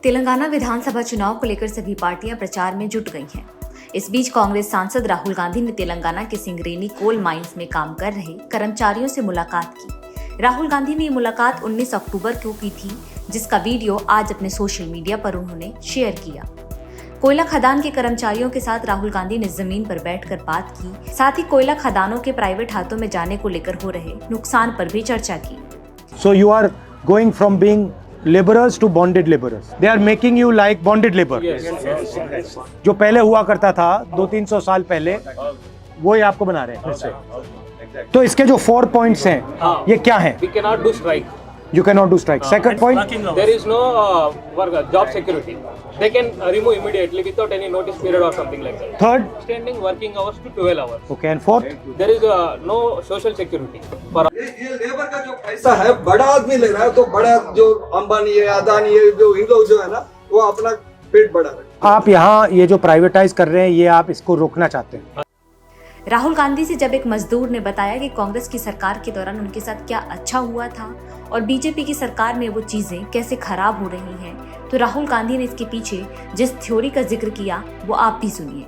तेलंगाना विधानसभा चुनाव को लेकर सभी पार्टियां प्रचार में जुट गई हैं। इस बीच कांग्रेस सांसद राहुल गांधी ने तेलंगाना के सिंगरेनी कोल माइंस में काम कर रहे कर्मचारियों से मुलाकात की। राहुल गांधी ने ये मुलाकात 19 अक्टूबर को की थी, जिसका वीडियो आज अपने सोशल मीडिया पर उन्होंने शेयर किया। कोयला खदान के कर्मचारियों के साथ राहुल गांधी ने जमीन पर बैठकर बात की, साथ ही कोयला खदानों के प्राइवेट हाथों में जाने को लेकर हो रहे नुकसान पर भी चर्चा की। So you are going from being laborers to bonded laborers. They are making you like bonded labor. Yes. जो पहले हुआ करता था 200-300 साल पहले, वो ही आपको बना रहे हैं फिर से। तो इसके जो 4 points हैं, ये क्या हैं? We cannot do strike. You cannot do strike. Second point, There is no job security. They can remove immediately without any notice period or something like that. third, Extending working hours to 12 hours. okay, and fourth, There is no social security for ये labour का जो पैसा है बड़ा आदमी ले रहा है, तो बड़ा जो अंबानी है, अदानी है, जो इन लोग जो है ना, वो अपना पेट बढ़ा रहे हैं। आप यहाँ ये जो प्राइवेटाइज कर रहे हैं, ये आप इसको रोकना चाहते हैं। राहुल गांधी से जब एक मजदूर ने बताया कि कांग्रेस की सरकार के दौरान उनके साथ क्या अच्छा हुआ था और बीजेपी की सरकार में वो चीजें कैसे खराब हो रही हैं, तो राहुल गांधी ने इसके पीछे जिस थ्योरी का जिक्र किया वो आप भी सुनिए।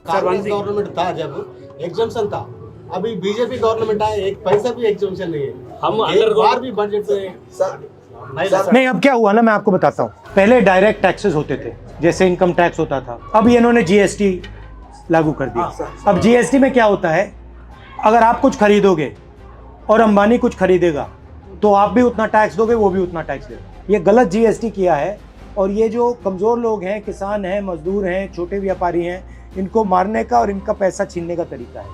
कांग्रेस गवर्नमेंट था जब एग्जाम्शन था, अभी बीजेपी गवर्नमेंट आए, एक पैसा भी एग्जाम्शन नहीं है। हम एक बार भी बजट में नहीं, अब क्या हुआ ना, मैं आपको बताता हूँ। पहले डायरेक्ट टैक्सेस होते थे, जैसे इनकम टैक्स होता था। अब ये इन्होंने जीएसटी लागू कर दिया। अब जीएसटी में क्या होता है, अगर आप कुछ खरीदोगे और अंबानी कुछ खरीदेगा तो आप भी उतना टैक्स दोगे, वो भी उतना टैक्स देगा। ये गलत जीएसटी किया है, और ये जो कमज़ोर लोग हैं, किसान हैं, मजदूर हैं, छोटे व्यापारी हैं, इनको मारने का और इनका पैसा छीनने का तरीका है।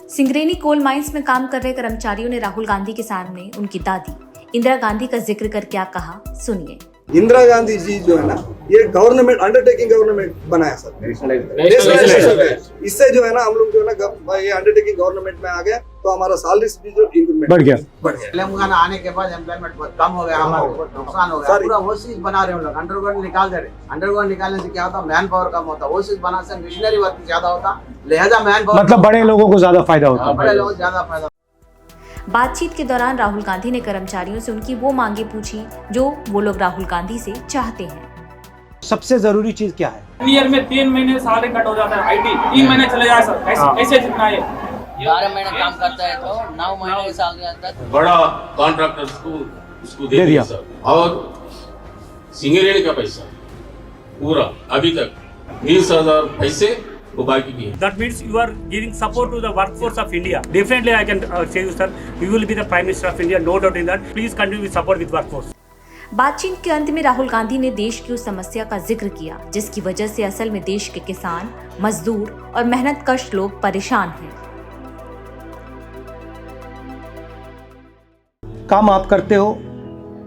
सिंगरेनी कोल माइंस में काम कर रहे कर्मचारियों ने राहुल गांधी के सामने उनकी दादी इंदिरा गांधी का जिक्र कर क्या कहा, सुनिए। इंदिरा गांधी जी जो है ना, ये गवर्नमेंट अंडरटेकिंग गवर्नमेंट बनाया सर, नेशनल। इससे जो है ना हम लोग जो है ना ये अंडरटेकिंग गवर्नमेंट में आ गया, तो हमारा सैलरी भी जो इंक्रीमेंट बढ़ गया। तेलंगाना आने के बाद एम्प्लॉयमेंट बहुत कम हो गया, हमारा नुकसान हो गया। पूरा वो चीज बना रहे हैं लोग, अंडरग्राउंड निकाल दे रहे। अंडरग्राउंड निकालने से क्या होता, मैन पावर कम होता, वो चीज बनाने से मिशनरी वर्क ज्यादा होता, लिहाजा मैन पावर मतलब बड़े लोगों को ज्यादा फायदा होता है। बड़े लोगों को ज्यादा फायदा। बातचीत के दौरान राहुल गांधी ने कर्मचारियों से उनकी वो मांगे पूछी जो वो लोग राहुल गांधी से चाहते हैं। सबसे जरूरी चीज क्या है? ईयर में 3 महीने सैलरी कट हो जाता है, आईटी 3 महीने चले जाए सर, ऐसे जितना है 12 महीने काम करता है तो 9 महीने की सैलरी आता है। बड़ा कॉन्ट्रैक्टर्स को उसको दे दिया सर, और सिंगरेनी का पैसा पूरा अभी तक 20,000 पैसे वो बाकी भी है। That means you are giving support to the workforce of India. Definitely I can say you sir, you will be the Prime Minister of India, no doubt in that. Please continue with support with workforce. बातचीत के अंत में राहुल गांधी ने देश की उस समस्या का जिक्र किया जिसकी वजह से असल में देश के किसान, मजदूर और मेहनतकश लोग परेशान हैं। काम आप करते हो,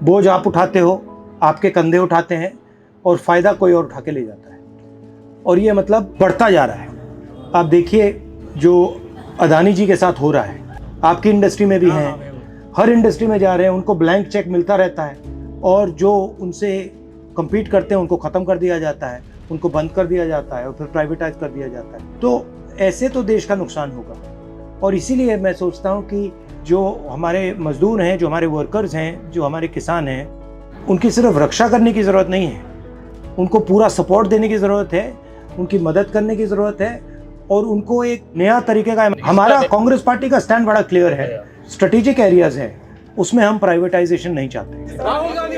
बोझ आप उठाते हो, आपके कंधे उठाते हैं, और फायदा कोई और उठा के ले जाता है, और ये मतलब बढ़ता जा रहा है। आप देखिए जो अदानी जी के साथ हो रहा है, आपकी इंडस्ट्री में भी हैं, हर इंडस्ट्री में जा रहे हैं, उनको ब्लैंक चेक मिलता रहता है, और जो उनसे compete करते हैं उनको ख़त्म कर दिया जाता है, उनको बंद कर दिया जाता है, और फिर प्राइवेटाइज कर दिया जाता है। तो ऐसे तो देश का नुकसान होगा, और इसीलिए मैं सोचता हूँ कि जो हमारे मजदूर हैं, जो हमारे वर्कर्स हैं, जो हमारे किसान हैं, उनकी सिर्फ रक्षा करने की ज़रूरत नहीं है, उनको पूरा सपोर्ट देने की ज़रूरत है, उनकी मदद करने की ज़रूरत है, और उनको एक नया तरीके का। हमारा कांग्रेस पार्टी का स्टैंड बड़ा क्लियर है, स्ट्रेटेजिक एरियाज है, उसमें हम प्राइवेटाइजेशन नहीं चाहते। राहुल गांधी